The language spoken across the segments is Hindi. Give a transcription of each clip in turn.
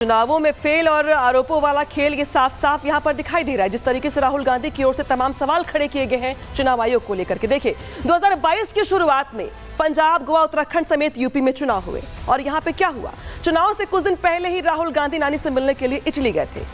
चुनावों में फेल और आरोपों वाला खेल ये साफ साफ यहां पर दिखाई दे रहा है। जिस तरीके से राहुल गांधी की ओर से तमाम सवाल खड़े किए गए हैं चुनाव आयोग को लेकर के। देखिए 2022 की शुरुआत में पंजाब, गोवा, उत्तराखंड समेत यूपी में चुनाव हुए और यहां पे क्या हुआ, चुनाव से कुछ दिन पहले ही राहुल गांधी नानी से मिलने के लिए इटली गए थे।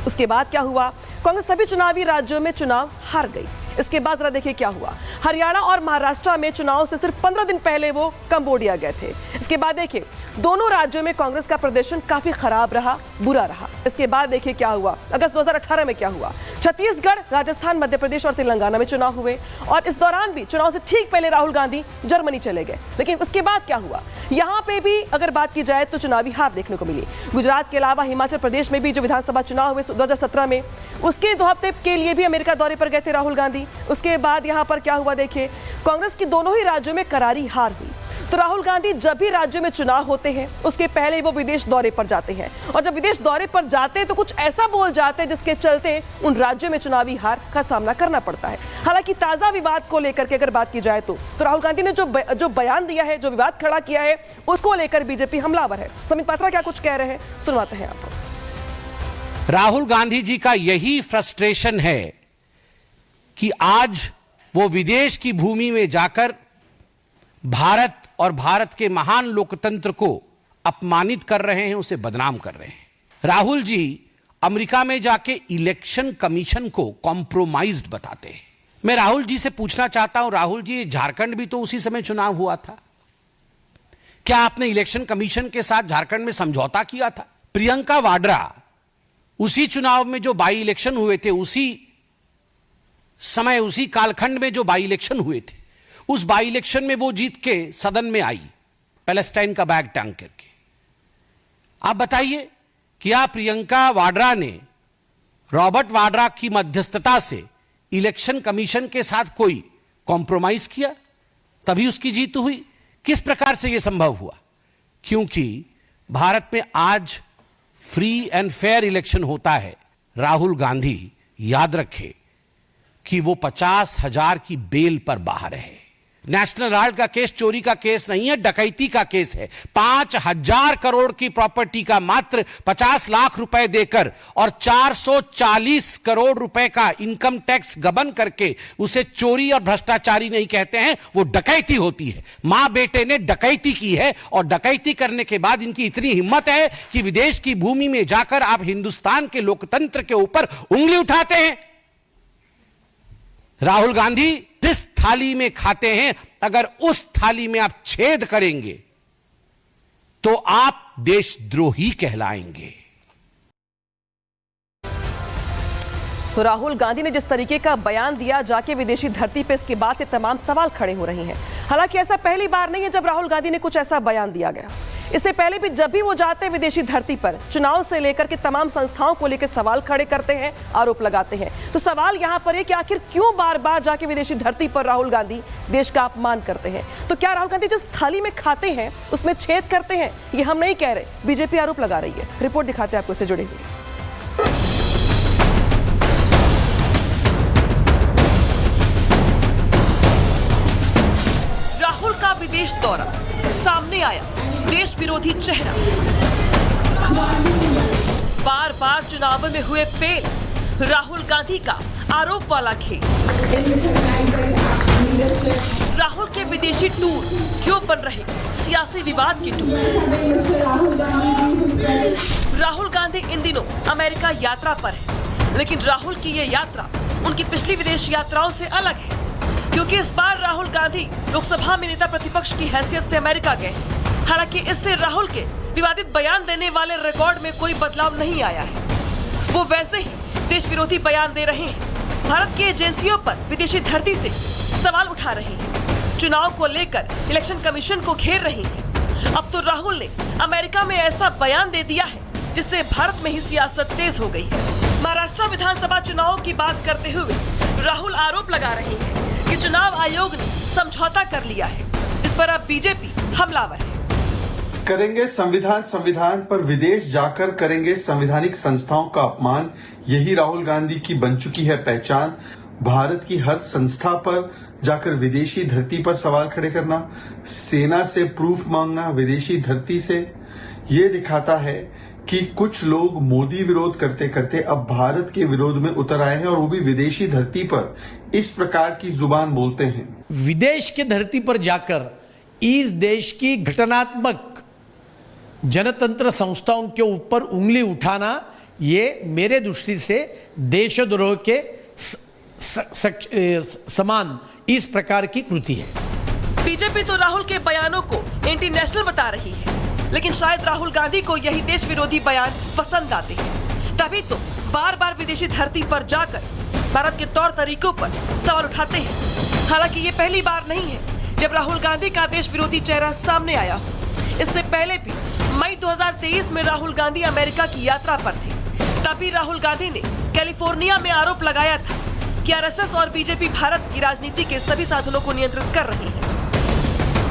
उसके बाद क्या हुआ, कांग्रेस सभी चुनावी राज्यों में चुनाव हार गई। इसके बाद जरा देखिए क्या हुआ, हरियाणा और महाराष्ट्र में चुनाव से सिर्फ 15 दिन पहले वो कंबोडिया गए थे। इसके बाद देखिए दोनों राज्यों में कांग्रेस का प्रदर्शन काफी खराब रहा, बुरा रहा। इसके बाद देखिए क्या हुआ, अगस्त 2018 में क्या हुआ, छत्तीसगढ़, राजस्थान, मध्य प्रदेश और तेलंगाना में चुनाव हुए और इस दौरान भी चुनाव से ठीक पहले राहुल गांधी जर्मनी चले गए। लेकिन उसके बाद क्या हुआ, यहां पे भी अगर बात की जाए तो चुनावी हार देखने को मिली। गुजरात के अलावा हिमाचल प्रदेश में भी जो विधानसभा चुनाव हुए 2017 में, उसके 2 हफ्ते के लिए भी अमेरिका दौरे पर गए थे राहुल गांधी। उसके बाद यहां पर क्या हुआ, देखिए कांग्रेस की दोनों ही राज्यों में करारी हार हुई। तो राहुल गांधी जब भी राज्यों में चुनाव होते हैं उसके पहले वो विदेश दौरे पर जाते हैं और जब विदेश दौरे पर जाते हैं तो कुछ ऐसा बोल जाते हैं जिसके चलते उन राज्यों में चुनावी हार का सामना करना पड़ता है। हालांकि ताजा विवाद को लेकर के अगर बात की जाए तो राहुल गांधी ने जो बयान दिया है, जो विवाद खड़ा किया है, उसको लेकर बीजेपी हमलावर है। समित पात्रा क्या कुछ कह रहे हैं, सुनवाते हैं आपको। राहुल गांधी जी का यही फ्रस्ट्रेशन है कि आज वो विदेश की भूमि में जाकर भारत और भारत के महान लोकतंत्र को अपमानित कर रहे हैं, उसे बदनाम कर रहे हैं। राहुल जी अमेरिका में जाके इलेक्शन कमीशन को कॉम्प्रोमाइज्ड बताते हैं। मैं राहुल जी से पूछना चाहता हूं, राहुल जी झारखंड भी तो उसी समय चुनाव हुआ था, क्या आपने इलेक्शन कमीशन के साथ झारखंड में समझौता किया था? प्रियंका वाड्रा उसी चुनाव में जो बाई इलेक्शन हुए थे, उसी समय उसी कालखंड में जो बाई इलेक्शन हुए थे, उस बाई इलेक्शन में वो जीत के सदन में आई पैलेस्टाइन का बैग टांग करके। आप बताइए, क्या प्रियंका वाड्रा ने रॉबर्ट वाड्रा की मध्यस्थता से इलेक्शन कमीशन के साथ कोई कॉम्प्रोमाइज किया तभी उसकी जीत हुई? किस प्रकार से यह संभव हुआ? क्योंकि भारत में आज फ्री एंड फेयर इलेक्शन होता है। राहुल गांधी याद रखे कि वो 50,000 की बेल पर बाहर है। नेशनल हेराल्ड का केस चोरी का केस नहीं है, डकैती का केस है। 5,000 करोड़ की प्रॉपर्टी का मात्र 50 लाख रुपए देकर और 440 करोड़ रुपए का इनकम टैक्स गबन करके उसे चोरी और भ्रष्टाचारी नहीं कहते हैं, वो डकैती होती है। मां बेटे ने डकैती की है और डकैती करने के बाद इनकी इतनी हिम्मत है कि विदेश की भूमि में जाकर आप हिंदुस्तान के लोकतंत्र के ऊपर उंगली उठाते हैं। राहुल गांधी जिस थाली में खाते हैं, अगर उस थाली में आप छेद करेंगे तो आप देशद्रोही कहलाएंगे। तो राहुल गांधी ने जिस तरीके का बयान दिया जाके विदेशी धरती पे, इसके बाद से तमाम सवाल खड़े हो रहे हैं। हालांकि ऐसा पहली बार नहीं है जब राहुल गांधी ने कुछ ऐसा बयान दिया गया। इससे पहले भी जब भी वो जाते हैं विदेशी धरती पर, चुनाव से लेकर के तमाम संस्थाओं को लेकर सवाल खड़े करते हैं, आरोप लगाते हैं। तो सवाल यहां पर है कि आखिर क्यों बार बार जाके विदेशी धरती पर राहुल गांधी देश का अपमान करते हैं? तो क्या राहुल गांधी जिस थाली में खाते हैं उसमें छेद करते हैं? ये हम नहीं कह रहे, बीजेपी आरोप लगा रही है। रिपोर्ट दिखाते हैं आपको, इससे जुड़े हुए। राहुल का विदेश दौरा, सामने आया देश विरोधी चेहरा। बार बार चुनावों में हुए फेल, राहुल गांधी का आरोप वाला खेल। राहुल के विदेशी टूर क्यों बन रहे सियासी विवाद के टूर? राहुल गांधी इन दिनों अमेरिका यात्रा पर है, लेकिन राहुल की ये यात्रा उनकी पिछली विदेश यात्राओं से अलग है, क्योंकि इस बार राहुल गांधी लोकसभा में नेता प्रतिपक्ष की हैसियत से अमेरिका गए। हालांकि इससे राहुल के विवादित बयान देने वाले रिकॉर्ड में कोई बदलाव नहीं आया है। वो वैसे ही देश विरोधी बयान दे रहे हैं, भारत की एजेंसियों पर विदेशी धरती से सवाल उठा रहे हैं, चुनाव को लेकर इलेक्शन कमीशन को घेर रहे हैं। अब तो राहुल ने अमेरिका में ऐसा बयान दे दिया है जिससे भारत में ही सियासत तेज हो गई है। महाराष्ट्र विधानसभा चुनाव की बात करते हुए राहुल आरोप लगा रहे हैं कि चुनाव आयोग ने समझौता कर लिया है। इस पर अब बीजेपी हमलावर है। करेंगे संविधान पर विदेश जाकर करेंगे संवैधानिक संस्थाओं का अपमान, यही राहुल गांधी की बन चुकी है पहचान। भारत की हर संस्था पर जाकर विदेशी धरती पर सवाल खड़े करना, सेना से प्रूफ मांगना विदेशी धरती से, ये दिखाता है कि कुछ लोग मोदी विरोध करते करते अब भारत के विरोध में उतर आए हैं और वो भी विदेशी धरती पर इस प्रकार की जुबान बोलते हैं। विदेश की धरती पर जाकर इस देश की घटनात्मक जनतंत्र संस्थाओं के ऊपर उंगली उठाना, ये मेरे दृष्टि से देशद्रोह के समान इस प्रकार की कृति है। बीजेपी तो राहुल के बयानों को एंटी नेशनल बता रही है, लेकिन शायद राहुल गांधी को यही देश विरोधी बयान पसंद आते हैं, तभी तो बार बार विदेशी धरती पर जाकर भारत के तौर तरीकों पर सवाल उठाते हैं। हालांकि ये पहली बार नहीं है जब राहुल गांधी का देश विरोधी चेहरा सामने आया हो। इससे पहले भी मई 2023 में राहुल गांधी अमेरिका की यात्रा पर थे। तभी राहुल गांधी ने कैलिफोर्निया में आरोप लगाया था कि आरएसएस और बीजेपी भारत की राजनीति के सभी साधनों को नियंत्रित कर रही है।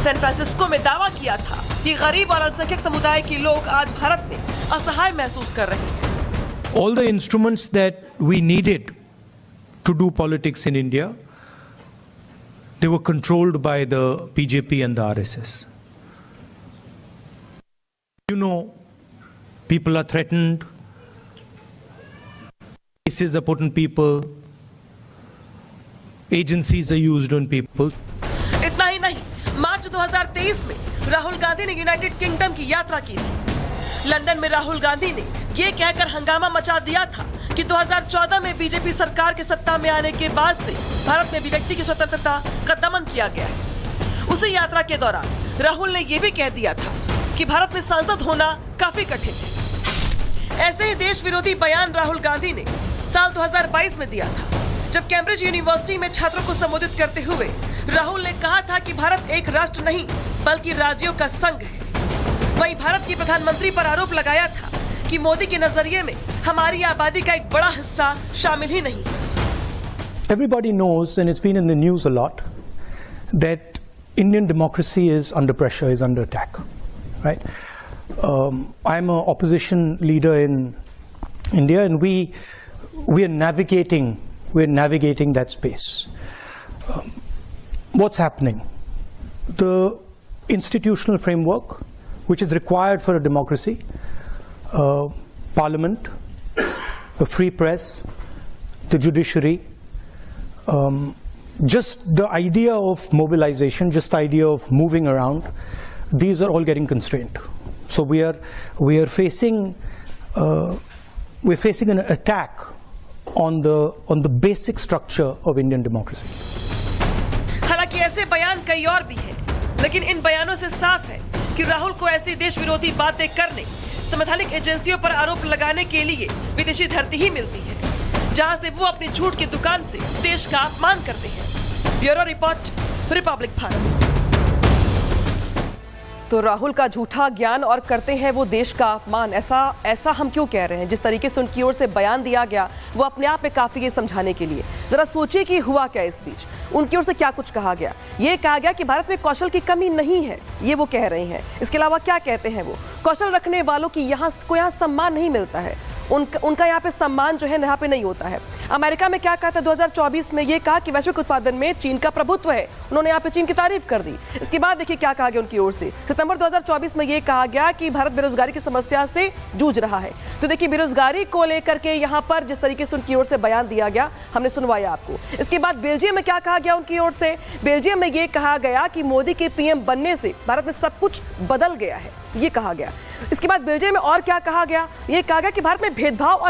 सैन फ्रांसिस्को में दावा किया था कि गरीब और अल्पसंख्यक समुदाय के लोग आज भारत में असहाय महसूस कर रहे हैं। All the instruments that we needed to do politics in India, they were controlled by the BJP and the RSS. You know, people are threatened, cases are put on people, agencies are used on people. इतना ही नहीं, मार्च 2023 में राहुल गांधी ने यूनाइटेड किंगडम की यात्रा की थी। लंदन में राहुल गांधी ने ये कहकर हंगामा मचा दिया था कि 2014 में बीजेपी सरकार के सत्ता में आने के बाद से भारत में अभिव्यक्ति की स्वतंत्रता का दमन किया गया है। उसी यात्रा के दौरान राहुल ने यह भी कह दिया था कि भारत में सांसद होना काफी कठिन है। ऐसे ही देश विरोधी बयान राहुल गांधी ने साल 2022 में दिया था, जब कैम्ब्रिज यूनिवर्सिटी में छात्रों को संबोधित करते हुए राहुल ने कहा था कि भारत एक राष्ट्र नहीं बल्कि राज्यों का संघ है। वहीं भारत के प्रधानमंत्री पर आरोप लगाया था कि मोदी के नजरिए में हमारी आबादी का एक बड़ा हिस्सा शामिल ही नहीं। Everybody knows, and it's been in the news a lot, that Indian democracy is under pressure, is under attack, right? I'm an opposition leader in India, and we are navigating that space. What's happening? The institutional framework, which is required for a democracy, parliament, the free press, the judiciary, just the idea of mobilization, just the idea of moving around, these are all getting constrained. So we are facing an attack on the basic structure of Indian democracy. हालांकि ऐसे बयान कई और भी हैं, लेकिन इन बयानों से साफ है कि राहुल को ऐसी देश विरोधी बातें करने, संवैधानिक एजेंसियों पर आरोप लगाने के लिए विदेशी धरती ही मिलती है, जहां से वो अपनी झूठ की दुकान से देश का अपमान करते हैं। Bureau report, Republic Bharat. तो राहुल का झूठा ज्ञान और करते हैं वो देश का अपमान, ऐसा हम क्यों कह रहे हैं? जिस तरीके से उनकी ओर से बयान दिया गया वो अपने आप में काफी है समझाने के लिए। जरा सोचिए कि हुआ क्या इस बीच, उनकी ओर से क्या कुछ कहा गया। ये कहा गया कि भारत में कौशल की कमी नहीं है, ये वो कह रहे हैं। इसके अलावा क्या कहते हैं वो? कौशल रखने वालों की यहाँ सम्मान नहीं मिलता है, उनका यहाँ पे सम्मान जो है यहाँ पे नहीं होता है। अमेरिका में क्या कहा था 2024 में? ये कहा कि वैश्विक उत्पादन में चीन का प्रभुत्व है, उन्होंने यहाँ पे चीन की तारीफ कर दी। इसके बाद देखिए क्या कहा गया उनकी ओर से। सितंबर 2024 में ये कहा गया कि भारत बेरोजगारी की समस्या से जूझ रहा है। तो देखिए बेरोजगारी को लेकर के यहाँ पर जिस तरीके से उनकी ओर से बयान दिया गया, हमने सुनवाया आपको। इसके बाद बेल्जियम में क्या कहा गया उनकी ओर से? बेल्जियम में ये कहा गया कि मोदी के पीएम बनने से भारत में सब कुछ बदल गया है, ये कहा गया। इसके बाद बेल्जियम में और क्या कहा गया? ये कहा गया कि भारत में भेदभाव और